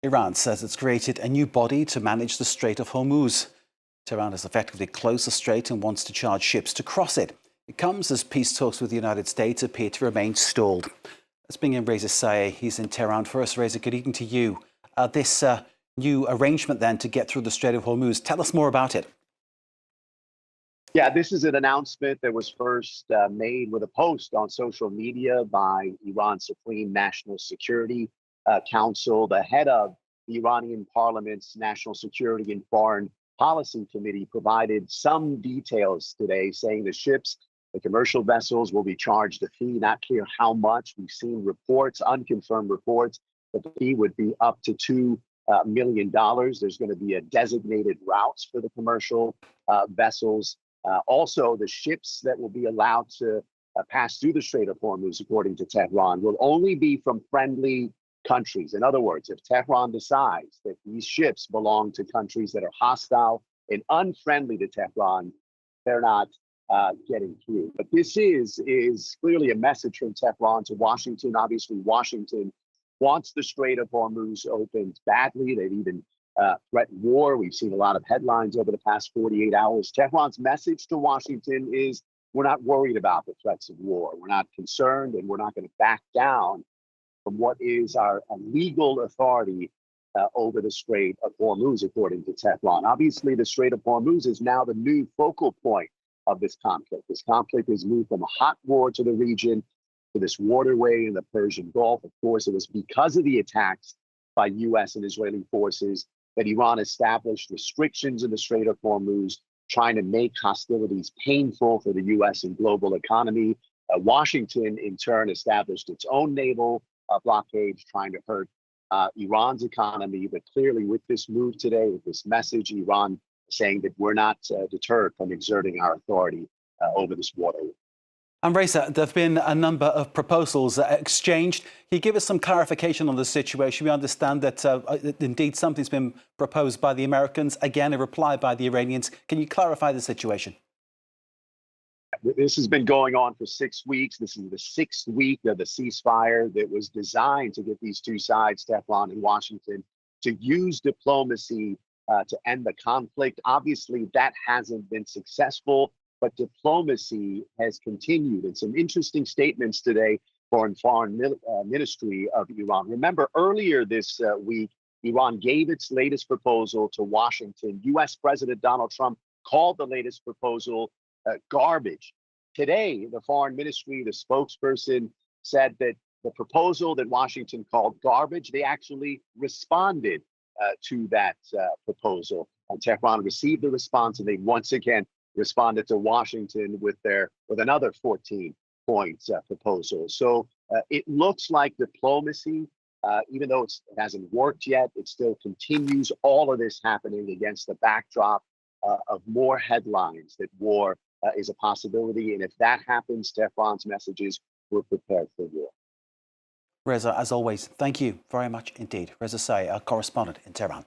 Iran says it's created a new body to manage the Strait of Hormuz. Tehran has effectively closed the strait and wants to charge ships to cross it. It comes as peace talks with the United States appear to remain stalled. Let's bring in Reza Sayah. He's in Tehran. First, Reza, good evening to you. This new arrangement then to get through the Strait of Hormuz. Tell us more about it. Yeah, this is an announcement that was first made with a post on social media by Iran's Supreme National Security Council. The head of the Iranian Parliament's National Security and Foreign Policy Committee provided some details today, saying the ships, the commercial vessels, will be charged a fee. Not clear how much. We've seen reports, unconfirmed reports, that the fee would be up to $2 million. There's going to be a designated routes for the commercial vessels. Also, the ships that will be allowed to pass through the Strait of Hormuz, according to Tehran, will only be from friendly countries. In other words, if Tehran decides that these ships belong to countries that are hostile and unfriendly to Tehran, they're not getting through. But this is clearly a message from Tehran to Washington. Obviously, Washington wants the Strait of Hormuz opened badly. They've even threatened war. We've seen a lot of headlines over the past 48 hours. Tehran's message to Washington is, we're not worried about the threats of war. We're not concerned, and we're not going to back down from what is our legal authority over the Strait of Hormuz, according to Tehran. Obviously, the Strait of Hormuz is now the new focal point of this conflict. This conflict has moved from a hot war to the region to this waterway in the Persian Gulf. Of course, it was because of the attacks by U.S. and Israeli forces that Iran established restrictions in the Strait of Hormuz, trying to make hostilities painful for the U.S. and global economy. Washington, in turn, established its own naval blockade, trying to hurt Iran's economy. But clearly, with this move today, with this message, Iran saying that we're not deterred from exerting our authority over this waterway. And Reza, there have been a number of proposals exchanged. Can you give us some clarification on the situation? We understand that indeed something's been proposed by the Americans, again a reply by the Iranians. Can you clarify the situation? This has been going on for 6 weeks. This is the 6th week of the ceasefire that was designed to get these two sides, Tehran and Washington, to use diplomacy to end the conflict. Obviously, that hasn't been successful, but diplomacy has continued. And some interesting statements today from Foreign Ministry of Iran. Remember, earlier this week, Iran gave its latest proposal to Washington. U.S. President Donald Trump called the latest proposal garbage. Today, the Foreign Ministry, the spokesperson, said that the proposal that Washington called garbage, they actually responded to that proposal. And Tehran received the response, and they once again responded to Washington with another 14-point proposal. So it looks like diplomacy, even though it hasn't worked yet, it still continues. All of this happening against the backdrop of more headlines that war is a possibility. And if that happens, Tehran's message is, we're prepared for war. Reza, as always, thank you very much indeed. Reza Sayah, our correspondent in Tehran.